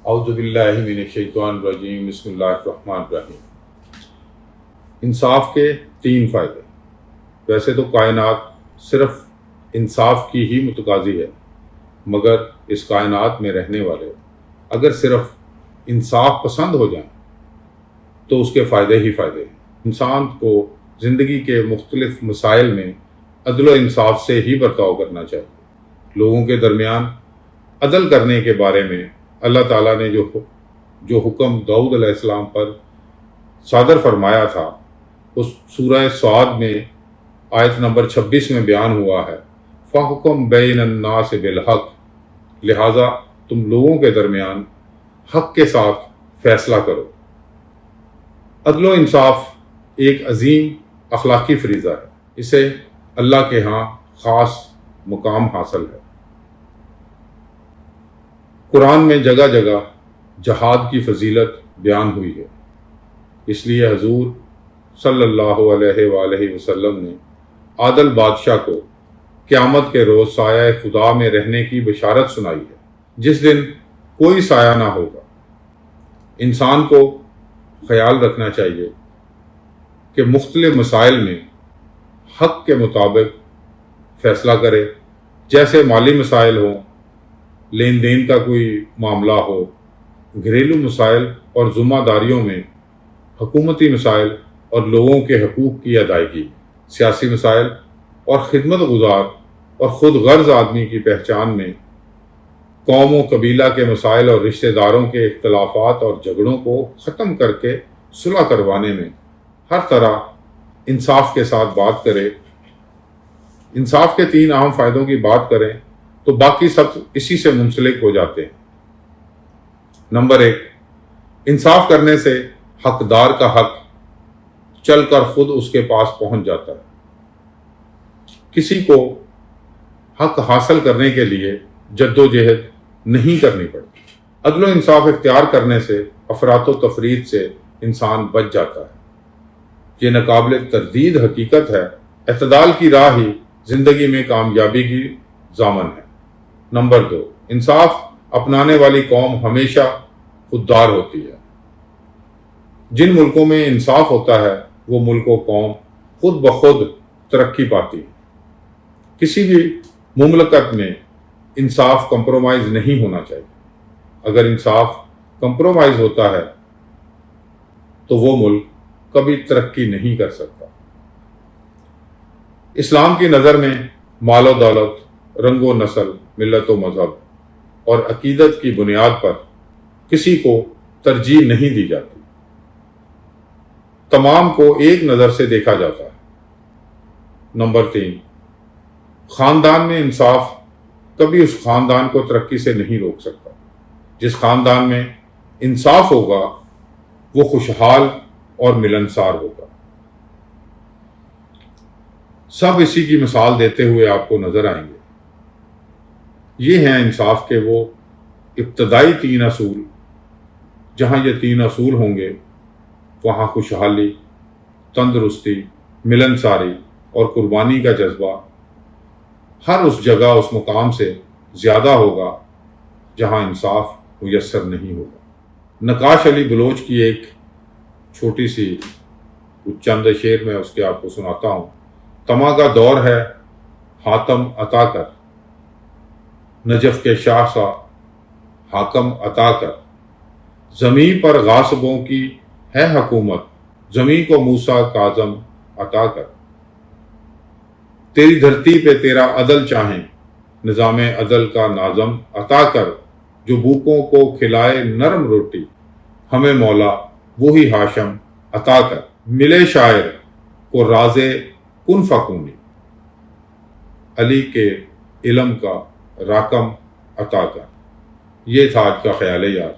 اعوذ باللہ من الشیطان الرجیم، بسم اللہ الرحمن الرحیم۔ انصاف کے 3 فائدے۔ ویسے تو کائنات صرف انصاف کی ہی متقاضی ہے، مگر اس کائنات میں رہنے والے اگر صرف انصاف پسند ہو جائیں تو اس کے فائدے ہی فائدے ہیں۔ انسان کو زندگی کے مختلف مسائل میں عدل و انصاف سے ہی برتاؤ کرنا چاہیے۔ لوگوں کے درمیان عدل کرنے کے بارے میں اللہ تعالیٰ نے جو حکم داؤد علیہ السلام پر صادر فرمایا تھا، اس سورہ صاد میں آیت نمبر 26 میں بیان ہوا ہے، فَحُكُم بَيْنَ النَّاسِ بِالْحَقِّ، لہٰذا تم لوگوں کے درمیان حق کے ساتھ فیصلہ کرو۔ عدل و انصاف ایک عظیم اخلاقی فریضہ ہے، اسے اللہ کے ہاں خاص مقام حاصل ہے۔ قرآن میں جگہ جگہ جہاد کی فضیلت بیان ہوئی ہے، اس لیے حضور صلی اللہ علیہ وآلہ وسلم نے عادل بادشاہ کو قیامت کے روز سایہ خدا میں رہنے کی بشارت سنائی ہے، جس دن کوئی سایہ نہ ہوگا۔ انسان کو خیال رکھنا چاہیے کہ مختلف مسائل میں حق کے مطابق فیصلہ کرے، جیسے مالی مسائل ہوں، لین دین کا کوئی معاملہ ہو، گھریلو مسائل اور ذمہ داریوں میں، حکومتی مسائل اور لوگوں کے حقوق کی ادائیگی، سیاسی مسائل اور خدمت گزار اور خود غرض آدمی کی پہچان میں، قوم و قبیلہ کے مسائل اور رشتہ داروں کے اختلافات اور جھگڑوں کو ختم کر کے صلح کروانے میں ہر طرح انصاف کے ساتھ بات کرے۔ انصاف کے 3 اہم فائدوں کی بات کریں تو باقی سب اسی سے منسلک ہو جاتے ہیں۔ نمبر 1، انصاف کرنے سے حقدار کا حق چل کر خود اس کے پاس پہنچ جاتا ہے۔ کسی کو حق حاصل کرنے کے لیے جد و جہد نہیں کرنی پڑتی۔ عدل و انصاف اختیار کرنے سے افراط و تفریط سے انسان بچ جاتا ہے۔ یہ ناقابل تردید حقیقت ہے، اعتدال کی راہ ہی زندگی میں کامیابی کی ضامن ہے۔ نمبر 2، انصاف اپنانے والی قوم ہمیشہ خوددار ہوتی ہے۔ جن ملکوں میں انصاف ہوتا ہے وہ ملک و قوم خود بخود ترقی پاتی ہے۔ کسی بھی مملکت میں انصاف کمپرومائز نہیں ہونا چاہیے۔ اگر انصاف کمپرومائز ہوتا ہے تو وہ ملک کبھی ترقی نہیں کر سکتا۔ اسلام کی نظر میں مال و دولت، رنگ و نسل، ملت و مذہب اور عقیدت کی بنیاد پر کسی کو ترجیح نہیں دی جاتی، تمام کو ایک نظر سے دیکھا جاتا ہے۔ نمبر 3، خاندان میں انصاف کبھی اس خاندان کو ترقی سے نہیں روک سکتا۔ جس خاندان میں انصاف ہوگا وہ خوشحال اور ملنسار ہوگا۔ سب اسی کی مثال دیتے ہوئے آپ کو نظر آئیں گے۔ یہ ہیں انصاف کے وہ ابتدائی 3 اصول۔ جہاں یہ 3 اصول ہوں گے وہاں خوشحالی، تندرستی، ملنساری اور قربانی کا جذبہ ہر اس جگہ، اس مقام سے زیادہ ہوگا جہاں انصاف میسر نہیں ہوگا۔ نقاش علی بلوچ کی ایک چھوٹی سی چند شعر میں اس کے آپ کو سناتا ہوں۔ طمع کا دور ہے حاتم عطا کر، نجف کے شاہ سا حاکم عطا کر، زمیں پر غاصبوں کی ہے حکومت، زمیں کو موسیٰ کاظم عطا کر۔ تیری دھرتی پہ تیرا عدل چاہیں، نظام عدل کا ناظم عطا کر، جو بھوکوں کو کھلائے نرم روٹی، ہمیں مولا وہی ہاشم عطا کر۔ ملے شاعر کو راز کن فکونی، علی کے علم کا راکم عطا کر۔ یہ تھا آج کا خیال یار۔